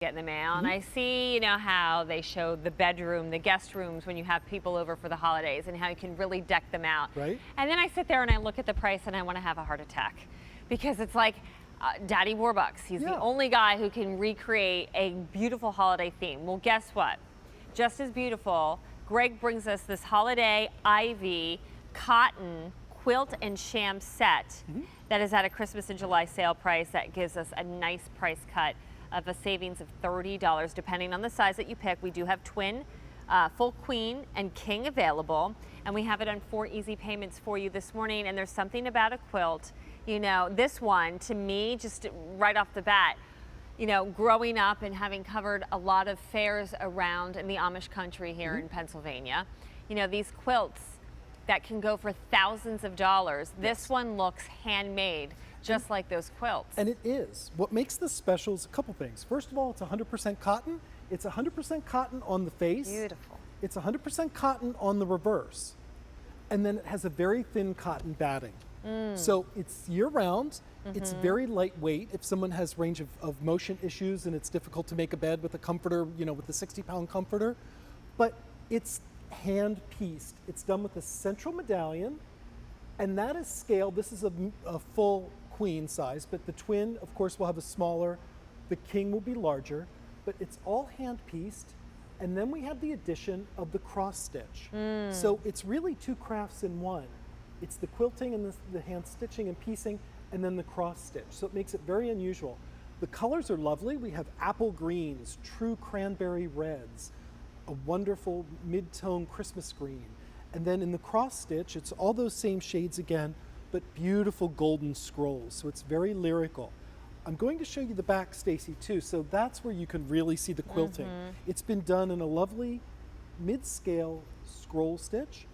get in the mail, and I see, how they show the bedroom, the guest rooms when you have people over for the holidays and how you can really deck them out. Right. And then I sit there and I look at the price and I want to have a heart attack because it's like Daddy Warbucks. He's the only guy who can recreate a beautiful holiday theme. Well, guess what? Just as beautiful, Greg brings us this holiday ivy cotton quilt and sham set that is at a Christmas in July sale price that gives us a nice price cut of a savings of $30 depending on the size that you pick. We do have twin, full queen and king available, and we have it on 4 easy payments for you this morning. And there's something about a quilt, this one to me, just right off the bat, growing up and having covered a lot of fairs around in the Amish country here in Pennsylvania, these quilts that can go for thousands of dollars. This one looks handmade, just like those quilts. And it is. What makes this special is a couple things. First of all, it's 100% cotton. It's 100% cotton on the face. Beautiful. It's 100% cotton on the reverse. And then it has a very thin cotton batting. So it's year-round. It's very lightweight. If someone has range of motion issues and it's difficult to make a bed with a comforter, with the 60-pound comforter, but it's hand-pieced. It's done with a central medallion, and that is scaled. This is a full queen size, but the twin, of course, will have a smaller. The king will be larger, but it's all hand-pieced. And then we have the addition of the cross stitch. So it's really 2 crafts in one. It's the quilting and the hand stitching and piecing, and then the cross stitch. So it makes it very unusual. The colors are lovely. We have apple greens, true cranberry reds, a wonderful mid-tone Christmas green. And then in the cross stitch, it's all those same shades again, but beautiful golden scrolls. So it's very lyrical. I'm going to show you the back, Stacy, too. So that's where you can really see the quilting. It's been done in a lovely mid-scale scroll stitch.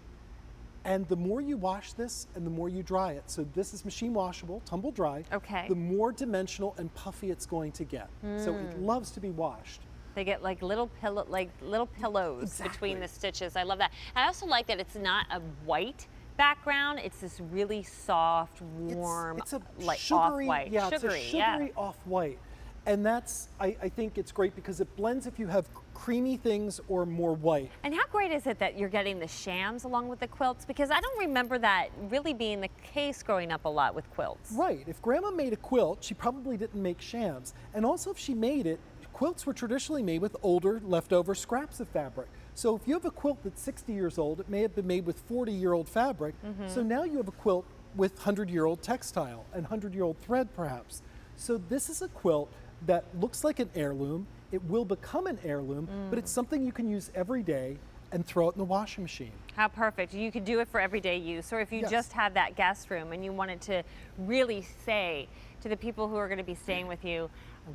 And the more you wash this and the more you dry it, so this is machine washable, tumble dry, the more dimensional and puffy it's going to get. So it loves to be washed. They get like little pillows between the stitches. I love that. And I also like that it's not a white background. It's this really soft, warm, it's a like sugary, off-white. Yeah, it's a sugary off-white. And that's, I think it's great because it blends if you have creamy things or more white. And how great is it that you're getting the shams along with the quilts? Because I don't remember that really being the case growing up a lot with quilts. Right. If Grandma made a quilt, she probably didn't make shams. And also if she made it, quilts were traditionally made with older leftover scraps of fabric. So if you have a quilt that's 60 years old, it may have been made with 40-year-old fabric. So now you have a quilt with 100-year-old textile and 100-year-old thread perhaps. So this is a quilt that looks like an heirloom. It will become an heirloom, but it's something you can use every day and throw it in the washing machine. How perfect. You could do it for everyday use, or if you just have that guest room and you wanted to really say to the people who are going to be staying with you,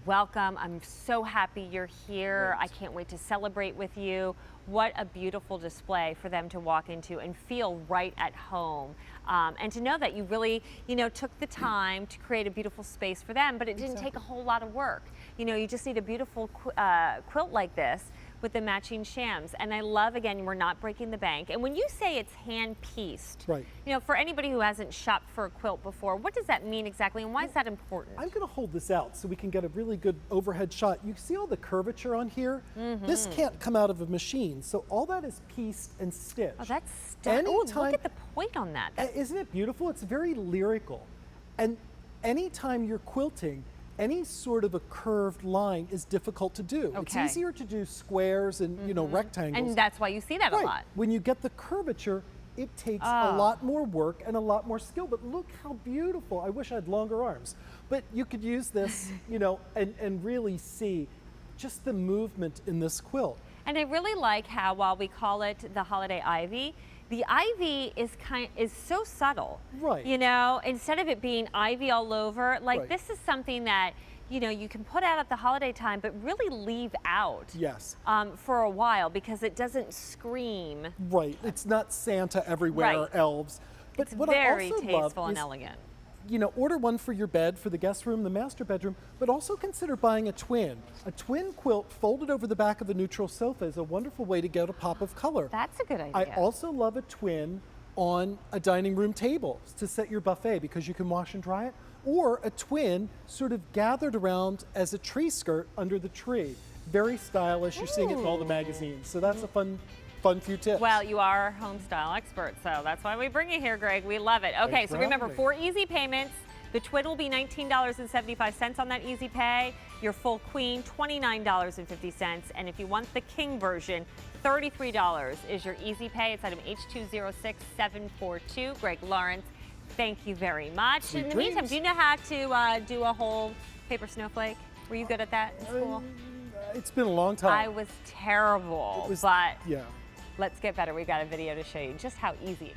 welcome, I'm so happy you're here. I can't wait to celebrate with you. What a beautiful display for them to walk into and feel right at home. And to know that you really, took the time to create a beautiful space for them, but it didn't take a whole lot of work. You just need a beautiful quilt like this with the matching shams. And I love, again, we're not breaking the bank. And when you say it's hand-pieced, for anybody who hasn't shopped for a quilt before, what does that mean exactly, and why is that important? I'm gonna hold this out so we can get a really good overhead shot. You see all the curvature on here? This can't come out of a machine, so all that is pieced and stitched. Oh, that's stunning. Oh, look at the point on that. Isn't it beautiful? It's very lyrical. And anytime you're quilting, any sort of a curved line is difficult to do. It's easier to do squares and rectangles. And that's why you see that a lot. When you get the curvature, it takes a lot more work and a lot more skill. But look how beautiful. I wish I had longer arms. But you could use this, and really see just the movement in this quilt. And I really like how, while we call it the holiday ivy, the ivy is so subtle. Right. Instead of it being ivy all over, this is something that, you can put out at the holiday time, but really leave out for a while because it doesn't scream. Right. It's not Santa everywhere or elves. But it's what very I also tasteful love and is, elegant. Order one for your bed, for the guest room, the master bedroom, but also consider buying a twin. A twin quilt folded over the back of a neutral sofa is a wonderful way to get a pop of color. That's a good idea. I also love a twin on a dining room table to set your buffet because you can wash and dry it. or a twin sort of gathered around as a tree skirt under the tree. Very stylish. You're seeing it in all the magazines. So that's a fun few tips. Well, you are our home style expert, so that's why we bring you here, Greg. We love it. Okay, so remember, 4 easy payments. The twin will be $19.75 on that easy pay. Your full queen, $29.50. And if you want the king version, $33 is your easy pay. It's item H206742. Greg Lawrence, thank you very much. Sweet in the dreams. meantime, do you know how to do a whole paper snowflake? Were you good at that in school? It's been a long time. I was terrible, but yeah. let's get better. We've got a video to show you just how easy